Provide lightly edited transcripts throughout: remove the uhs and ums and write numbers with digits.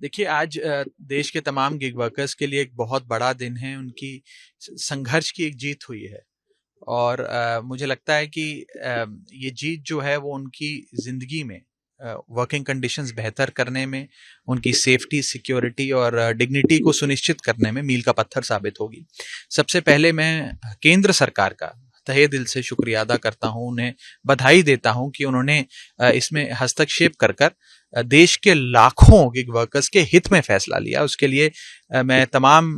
देखिए आज देश के तमाम गिग वर्कर्स के लिए एक बहुत बड़ा दिन है। उनकी संघर्ष की एक जीत हुई है और मुझे लगता है कि ये जीत जो है वो उनकी ज़िंदगी में वर्किंग कंडीशंस बेहतर करने में, उनकी सेफ्टी, सिक्योरिटी और डिग्निटी को सुनिश्चित करने में मील का पत्थर साबित होगी। सबसे पहले मैं केंद्र सरकार का तहे दिल से शुक्रिया अदा करता हूं, उन्हें बधाई देता हूं कि उन्होंने इसमें हस्तक्षेप कर देश के लाखों गिग वर्कर्स के हित में फैसला लिया। उसके लिए मैं तमाम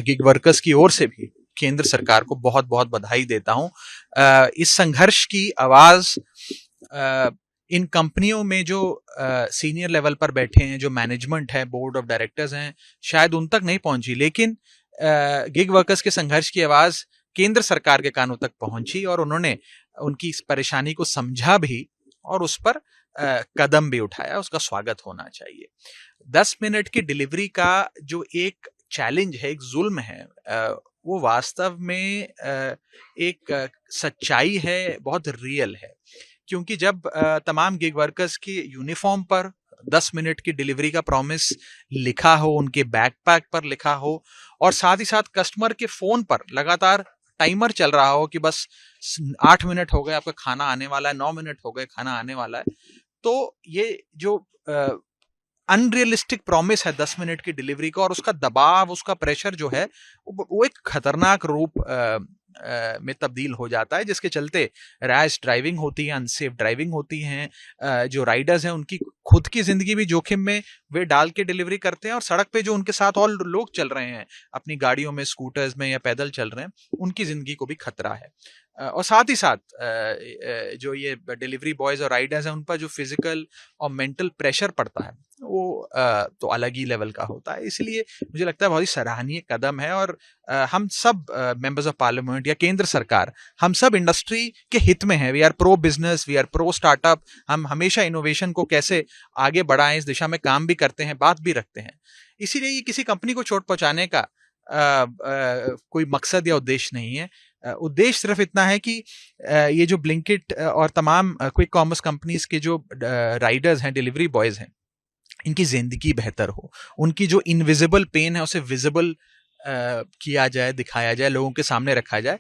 गिग वर्कर्स की ओर से भी केंद्र सरकार को बहुत बहुत बधाई देता हूं। इस संघर्ष की आवाज इन कंपनियों में जो सीनियर लेवल पर बैठे हैं, जो मैनेजमेंट है, बोर्ड ऑफ डायरेक्टर्स हैं, शायद उन तक नहीं पहुंची, लेकिन गिग वर्कर्स के संघर्ष की आवाज केंद्र सरकार के कानों तक पहुंची और उन्होंने उनकी इस परेशानी को समझा भी और उस पर कदम भी उठाया। उसका स्वागत होना चाहिए। 10 मिनट की डिलीवरी का जो एक चैलेंज है, एक जुल्म है, वो वास्तव में एक सच्चाई है, बहुत रियल है। क्योंकि जब तमाम गिग वर्कर्स की यूनिफॉर्म पर 10 मिनट की डिलीवरी का प्रॉमिस लिखा हो, उनके बैकपैक पर लिखा हो और साथ ही साथ कस्टमर के फोन पर लगातार टाइमर चल रहा हो कि बस 8 मिनट हो गए, आपका खाना आने वाला है, 9 मिनट हो गए, खाना आने वाला है, तो ये जो अनरियलिस्टिक प्रॉमिस है 10 मिनट की डिलीवरी का और उसका दबाव, उसका प्रेशर जो है वो एक खतरनाक रूप में तब्दील हो जाता है, जिसके चलते रैश ड्राइविंग होती है, अनसेफ ड्राइविंग होती है। जो राइडर्स हैं उनकी खुद की जिंदगी भी जोखिम में वे डाल के डिलीवरी करते हैं और सड़क पे जो उनके साथ और लोग चल रहे हैं अपनी गाड़ियों में, स्कूटर्स में या पैदल चल रहे हैं, उनकी जिंदगी को भी खतरा है। और साथ ही साथ जो ये डिलीवरी बॉयज और राइडर्स हैं उन पर जो फिजिकल और मेंटल प्रेशर पड़ता है वो तो अलग ही लेवल का होता है। इसलिए मुझे लगता है बहुत ही सराहनीय कदम है और हम सब मेंबर्स ऑफ पार्लियामेंट या केंद्र सरकार, हम सब इंडस्ट्री के हित में हैं। We are pro business, we are pro startup. हम हमेशा इनोवेशन को कैसे आगे बढ़ाएं इस दिशा में काम भी करते हैं, बात भी रखते हैं। इसीलिए ये किसी कंपनी को चोट पहुंचाने का कोई मकसद या उद्देश्य नहीं है। उद्देश्य सिर्फ इतना है कि ये जो ब्लिंकिट और तमाम क्विक कॉमर्स कंपनीज के जो राइडर्स हैं, डिलीवरी बॉयज हैं, इनकी जिंदगी बेहतर हो, उनकी जो इनविजिबल पेन है उसे विजिबल किया जाए, दिखाया जाए, लोगों के सामने रखा जाए।